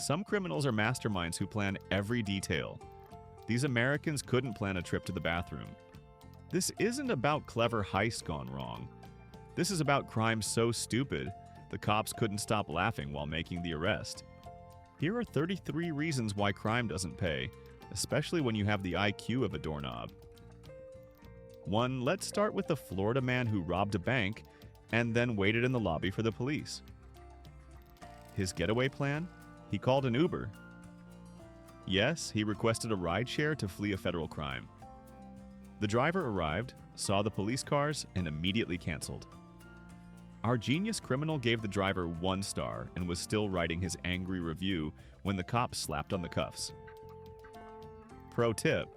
Some criminals are masterminds who plan every detail. These Americans couldn't plan a trip to the bathroom. This isn't about clever heists gone wrong. This is about crime so stupid, the cops couldn't stop laughing while making the arrest. Here are 33 reasons why crime doesn't pay, especially when you have the IQ of a doorknob. 1. Let's start with the Florida man who robbed a bank and then waited in the lobby for the police. His getaway plan? He called an Uber. Yes, he requested a rideshare to flee a federal crime. The driver arrived, saw the police cars, and immediately canceled. Our genius criminal gave the driver 1 star and was still writing his angry review when the cops slapped on the cuffs. Pro tip: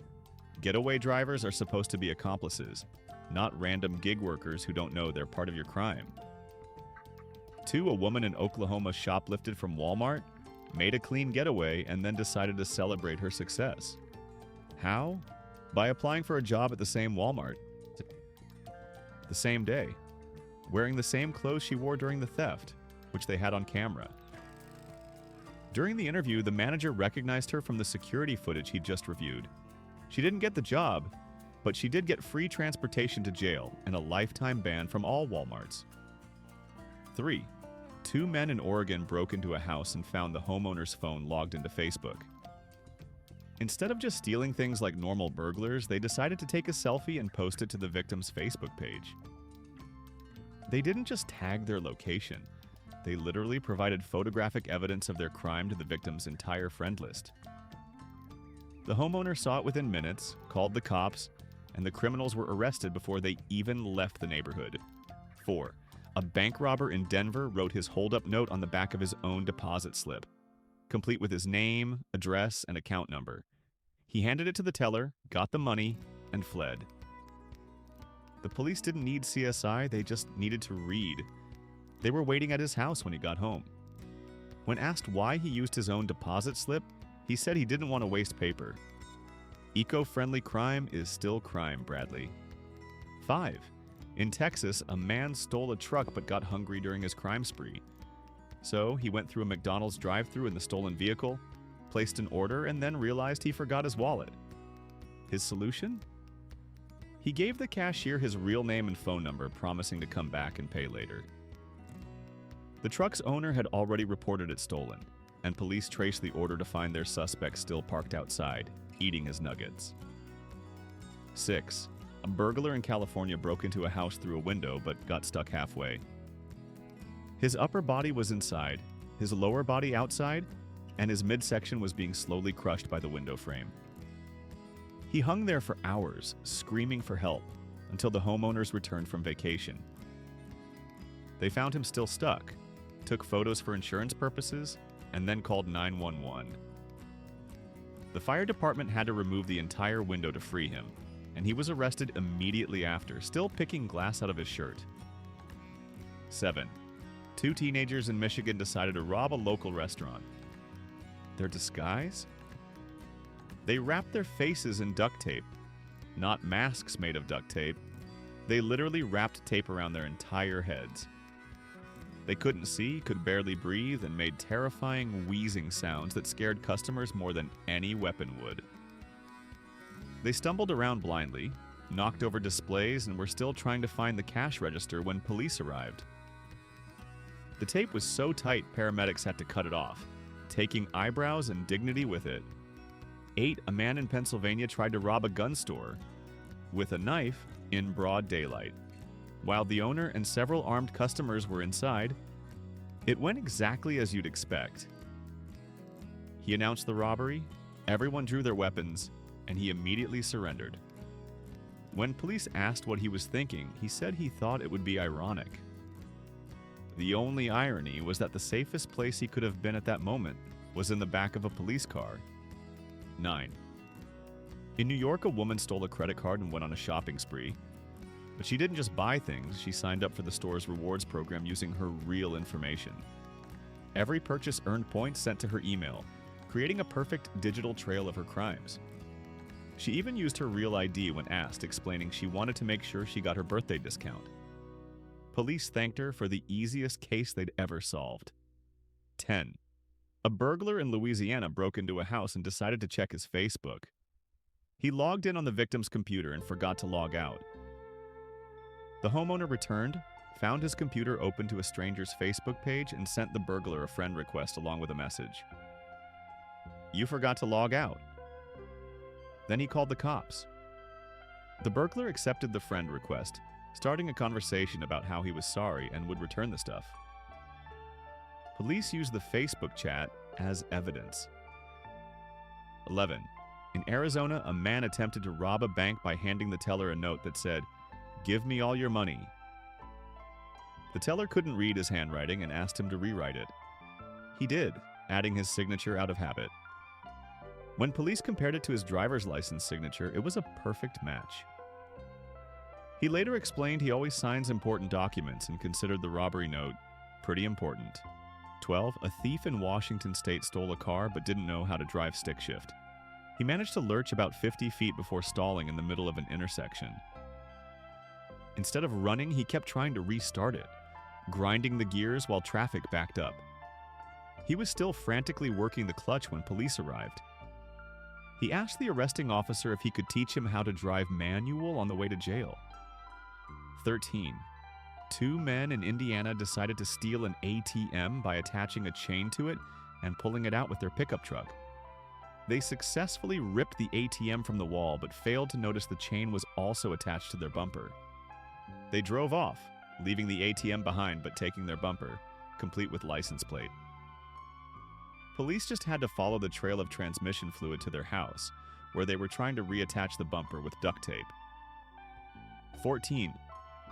getaway drivers are supposed to be accomplices, not random gig workers who don't know they're part of your crime. 2. A woman in Oklahoma shoplifted from Walmart, made a clean getaway, and then decided to celebrate her success. How? By applying for a job at the same Walmart the same day, wearing the same clothes she wore during the theft, which they had on camera. During the interview, the manager recognized her from the security footage he just reviewed. She didn't get the job, but she did get free transportation to jail and a lifetime ban from all Walmarts. 3. 2 men in Oregon broke into a house and found the homeowner's phone logged into Facebook. Instead of just stealing things like normal burglars, they decided to take a selfie and post it to the victim's Facebook page. They didn't just tag their location. They literally provided photographic evidence of their crime to the victim's entire friend list. The homeowner saw it within minutes, called the cops, and the criminals were arrested before they even left the neighborhood. 4. A bank robber in Denver wrote his hold-up note on the back of his own deposit slip, complete with his name, address, and account number. He handed it to the teller, got the money, and fled. The police didn't need CSI, they just needed to read. They were waiting at his house when he got home. When asked why he used his own deposit slip, he said he didn't want to waste paper. Eco-friendly crime is still crime, Bradley. 5. In Texas, a man stole a truck but got hungry during his crime spree. So he went through a McDonald's drive-thru in the stolen vehicle, placed an order, and then realized he forgot his wallet. His solution? He gave the cashier his real name and phone number, promising to come back and pay later. The truck's owner had already reported it stolen, and police traced the order to find their suspect still parked outside, eating his nuggets. 6. A burglar in California broke into a house through a window but got stuck halfway. His upper body was inside, his lower body outside, and his midsection was being slowly crushed by the window frame. He hung there for hours, screaming for help, until the homeowners returned from vacation. They found him still stuck, took photos for insurance purposes, and then called 911. The fire department had to remove the entire window to free him, and he was arrested immediately after, still picking glass out of his shirt. 7. 2 teenagers in Michigan decided to rob a local restaurant. Their disguise? They wrapped their faces in duct tape. Not masks made of duct tape. They literally wrapped tape around their entire heads. They couldn't see, could barely breathe, and made terrifying wheezing sounds that scared customers more than any weapon would. They stumbled around blindly, knocked over displays, and were still trying to find the cash register when police arrived. The tape was so tight, paramedics had to cut it off, taking eyebrows and dignity with it. 8. A man in Pennsylvania tried to rob a gun store with a knife in broad daylight. While the owner and several armed customers were inside, it went exactly as you'd expect. He announced the robbery, everyone drew their weapons, and he immediately surrendered. When police asked what he was thinking, he said he thought it would be ironic. The only irony was that the safest place he could have been at that moment was in the back of a police car. 9. In New York, a woman stole a credit card and went on a shopping spree. But she didn't just buy things, she signed up for the store's rewards program using her real information. Every purchase earned points sent to her email, creating a perfect digital trail of her crimes. She even used her real ID when asked, explaining she wanted to make sure she got her birthday discount. Police thanked her for the easiest case they'd ever solved. 10. A burglar in Louisiana broke into a house and decided to check his Facebook. He logged in on the victim's computer and forgot to log out. The homeowner returned, found his computer open to a stranger's Facebook page, and sent the burglar a friend request along with a message. "You forgot to log out." Then he called the cops. The burglar accepted the friend request, starting a conversation about how he was sorry and would return the stuff. Police used the Facebook chat as evidence. 11. In Arizona, a man attempted to rob a bank by handing the teller a note that said, "Give me all your money." The teller couldn't read his handwriting and asked him to rewrite it. He did, adding his signature out of habit. When police compared it to his driver's license signature, it was a perfect match. He later explained he always signs important documents and considered the robbery note pretty important. 12. A thief in Washington state stole a car but didn't know how to drive stick shift. He managed to lurch about 50 feet before stalling in the middle of an intersection. Instead of running, he kept trying to restart it, grinding the gears while traffic backed up. He was still frantically working the clutch when police arrived. He asked the arresting officer if he could teach him how to drive manual on the way to jail. 13. Two men in Indiana decided to steal an ATM by attaching a chain to it and pulling it out with their pickup truck. They successfully ripped the ATM from the wall but failed to notice the chain was also attached to their bumper. They drove off, leaving the ATM behind but taking their bumper, complete with license plate. Police just had to follow the trail of transmission fluid to their house, where they were trying to reattach the bumper with duct tape. 14.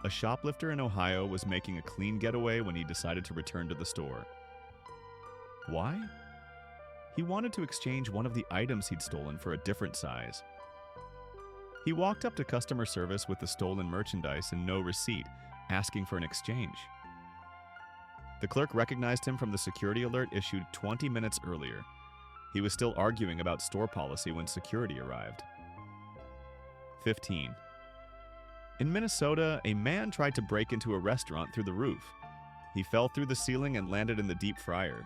A shoplifter in Ohio was making a clean getaway when he decided to return to the store. Why? He wanted to exchange one of the items he'd stolen for a different size. He walked up to customer service with the stolen merchandise and no receipt, asking for an exchange. The clerk recognized him from the security alert issued 20 minutes earlier. He was still arguing about store policy when security arrived. 15. In Minnesota, a man tried to break into a restaurant through the roof. He fell through the ceiling and landed in the deep fryer.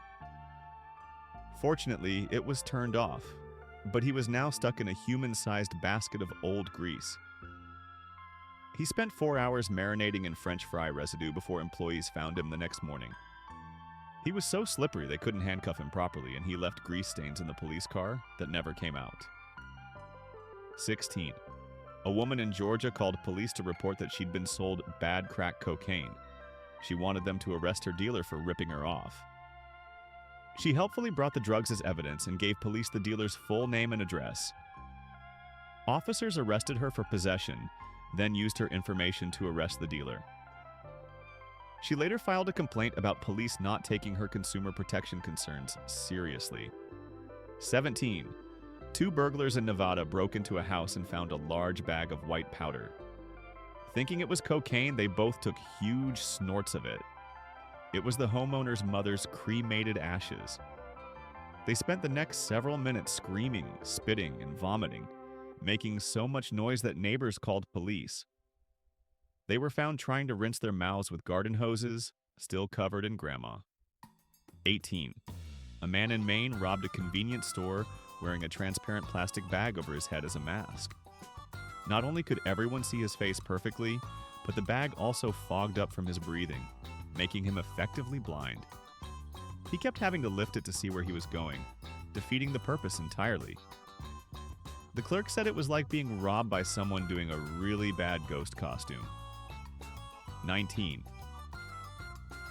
Fortunately, it was turned off, but he was now stuck in a human-sized basket of old grease. He spent 4 hours marinating in French fry residue before employees found him the next morning. He was so slippery they couldn't handcuff him properly, and he left grease stains in the police car that never came out. 16. A woman in Georgia called police to report that she'd been sold bad crack cocaine. She wanted them to arrest her dealer for ripping her off. She helpfully brought the drugs as evidence and gave police the dealer's full name and address. Officers arrested her for possession, then used her information to arrest the dealer. She later filed a complaint about police not taking her consumer protection concerns seriously. 17. Two burglars in Nevada broke into a house and found a large bag of white powder. Thinking it was cocaine, they both took huge snorts of it. It was the homeowner's mother's cremated ashes. They spent the next several minutes screaming, spitting, and vomiting, making so much noise that neighbors called police. They were found trying to rinse their mouths with garden hoses, still covered in grandma. 18. A man in Maine robbed a convenience store wearing a transparent plastic bag over his head as a mask. Not only could everyone see his face perfectly, but the bag also fogged up from his breathing, making him effectively blind. He kept having to lift it to see where he was going, defeating the purpose entirely. The clerk said it was like being robbed by someone doing a really bad ghost costume. 19.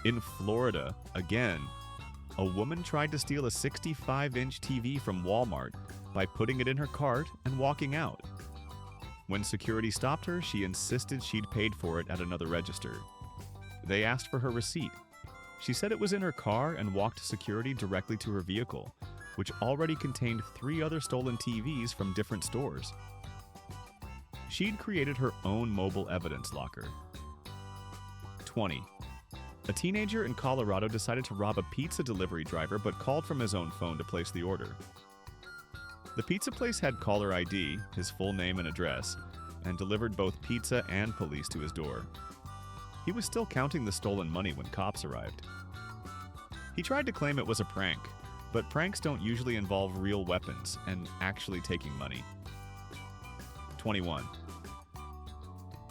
In Florida, again, a woman tried to steal a 65-inch TV from Walmart by putting it in her cart and walking out. When security stopped her, she insisted she'd paid for it at another register. They asked for her receipt. She said it was in her car and walked security directly to her vehicle, which already contained 3 other stolen TVs from different stores. She'd created her own mobile evidence locker. 20. A teenager in Colorado decided to rob a pizza delivery driver but called from his own phone to place the order. The pizza place had caller ID, his full name and address, and delivered both pizza and police to his door. He was still counting the stolen money when cops arrived. He tried to claim it was a prank, But pranks don't usually involve real weapons and actually taking money. 21.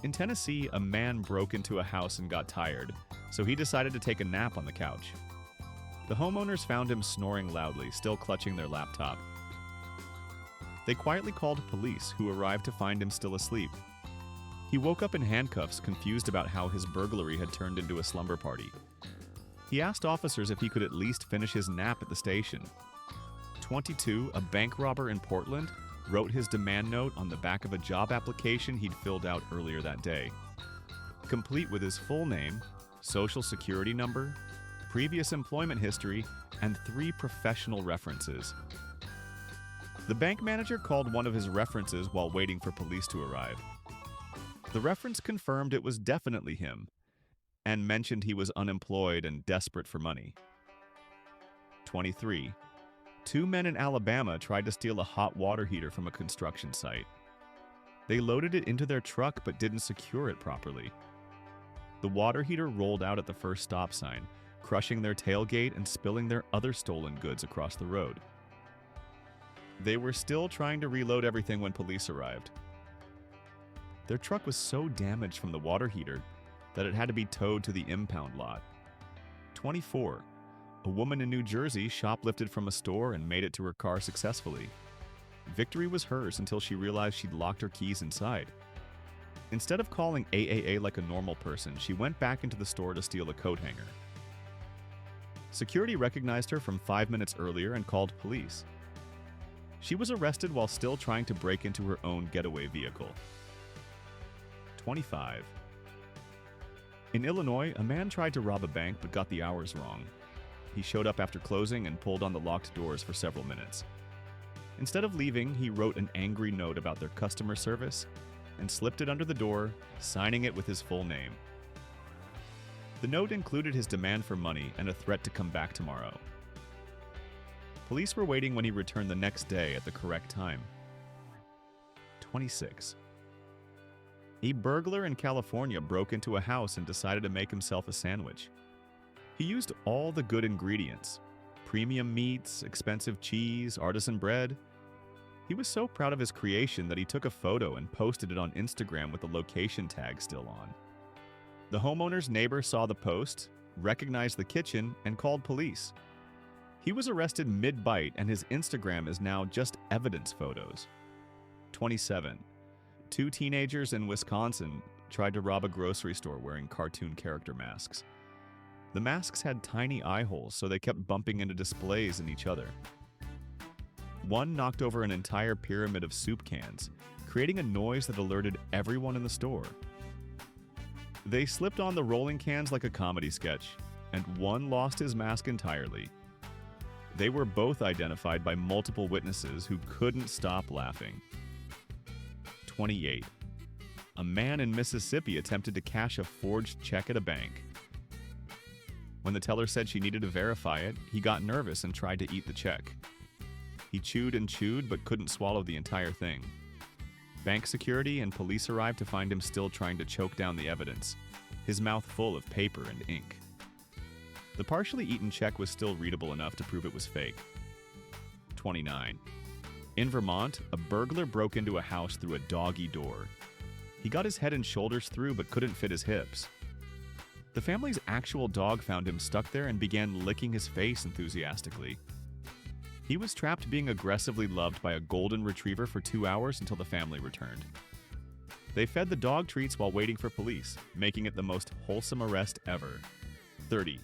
In Tennessee, a man broke into a house and got tired, so he decided to take a nap on the couch. The homeowners found him snoring loudly, still clutching their laptop. They quietly called police, who arrived to find him still asleep. He woke up in handcuffs, confused about how his burglary had turned into a slumber party. He asked officers if he could at least finish his nap at the station. 22, a bank robber in Portland, wrote his demand note on the back of a job application he'd filled out earlier that day, complete with his full name, social security number, previous employment history, and 3 professional references. The bank manager called one of his references while waiting for police to arrive. The reference confirmed it was definitely him, and mentioned he was unemployed and desperate for money. 23. 2 men in Alabama tried to steal a hot water heater from a construction site. They loaded it into their truck but didn't secure it properly. The water heater rolled out at the first stop sign, crushing their tailgate and spilling their other stolen goods across the road. They were still trying to reload everything when police arrived. Their truck was so damaged from the water heater that it had to be towed to the impound lot. 24. A woman in New Jersey shoplifted from a store and made it to her car successfully. Victory was hers until she realized she'd locked her keys inside. Instead of calling AAA like a normal person, she went back into the store to steal a coat hanger. Security recognized her from 5 minutes earlier and called police. She was arrested while still trying to break into her own getaway vehicle. 25. In Illinois, a man tried to rob a bank but got the hours wrong. He showed up after closing and pulled on the locked doors for several minutes. Instead of leaving, he wrote an angry note about their customer service and slipped it under the door, signing it with his full name. The note included his demand for money and a threat to come back tomorrow. Police were waiting when he returned the next day at the correct time. 26. A burglar in California broke into a house and decided to make himself a sandwich. He used all the good ingredients: premium meats, expensive cheese, artisan bread. He was so proud of his creation that he took a photo and posted it on Instagram with the location tag still on. The homeowner's neighbor saw the post, recognized the kitchen, and called police. He was arrested mid-bite, and his Instagram is now just evidence photos. 27. 2 teenagers in Wisconsin tried to rob a grocery store wearing cartoon character masks. The masks had tiny eye holes, so they kept bumping into displays and each other. One knocked over an entire pyramid of soup cans, creating a noise that alerted everyone in the store. They slipped on the rolling cans like a comedy sketch, and one lost his mask entirely. They were both identified by multiple witnesses who couldn't stop laughing. 28. A man in Mississippi attempted to cash a forged check at a bank. When the teller said she needed to verify it, he got nervous and tried to eat the check. He chewed and chewed but couldn't swallow the entire thing. Bank security and police arrived to find him still trying to choke down the evidence, his mouth full of paper and ink. The partially eaten check was still readable enough to prove it was fake. 29. In Vermont, a burglar broke into a house through a doggy door. He got his head and shoulders through but couldn't fit his hips. The family's actual dog found him stuck there and began licking his face enthusiastically. He was trapped being aggressively loved by a golden retriever for 2 hours until the family returned. They fed the dog treats while waiting for police, making it the most wholesome arrest ever. 30.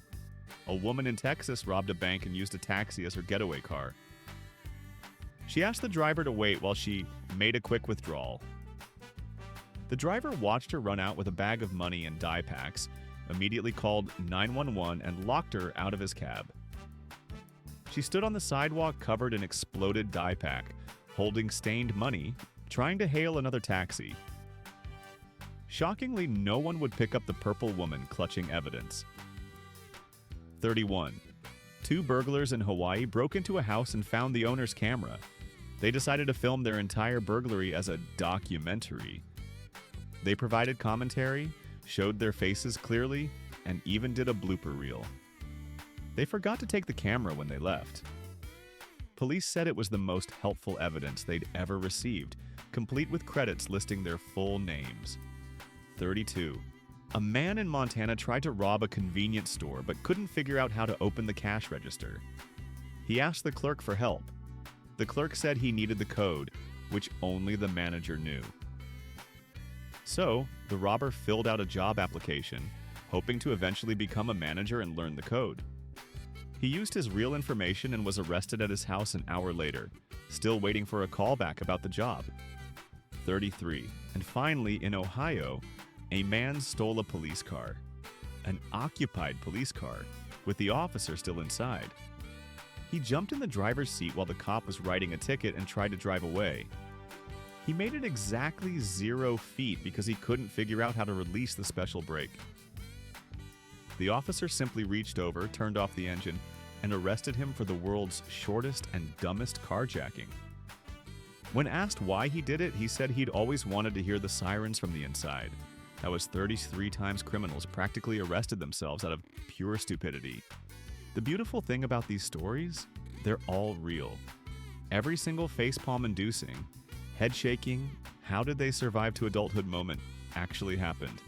A woman in Texas robbed a bank and used a taxi as her getaway car. She asked the driver to wait while she made a quick withdrawal. The driver watched her run out with a bag of money and dye packs, immediately called 911 and locked her out of his cab. She stood on the sidewalk covered in exploded dye pack, holding stained money, trying to hail another taxi. Shockingly, no one would pick up the purple woman clutching evidence. 31. 2 burglars in Hawaii broke into a house and found the owner's camera. They decided to film their entire burglary as a documentary. They provided commentary, showed their faces clearly, and even did a blooper reel. They forgot to take the camera when they left. Police said it was the most helpful evidence they'd ever received, complete with credits listing their full names. 32. A man in Montana tried to rob a convenience store but couldn't figure out how to open the cash register. He asked the clerk for help. The clerk said he needed the code, which only the manager knew. So, the robber filled out a job application, hoping to eventually become a manager and learn the code. He used his real information and was arrested at his house an hour later, still waiting for a call back about the job. 33. And finally, in Ohio, a man stole a police car. An occupied police car, with the officer still inside. He jumped in the driver's seat while the cop was writing a ticket and tried to drive away. He made it exactly 0 feet because he couldn't figure out how to release the special brake. The officer simply reached over, turned off the engine, and arrested him for the world's shortest and dumbest carjacking. When asked why he did it, he said he'd always wanted to hear the sirens from the inside. That was 33 times criminals practically arrested themselves out of pure stupidity. The beautiful thing about these stories, they're all real. Every single facepalm-inducing, head-shaking, how did they survive to adulthood moment actually happened.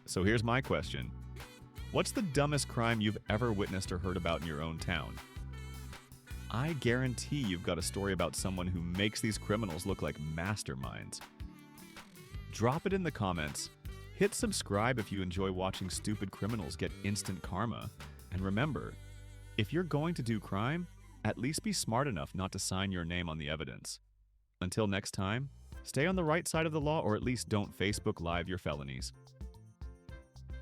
So here's my question. What's the dumbest crime you've ever witnessed or heard about in your own town? I guarantee you've got a story about someone who makes these criminals look like masterminds. Drop it in the comments. Hit subscribe if you enjoy watching stupid criminals get instant karma. And remember, if you're going to do crime, at least be smart enough not to sign your name on the evidence. Until next time, stay on the right side of the law or at least don't Facebook Live your felonies.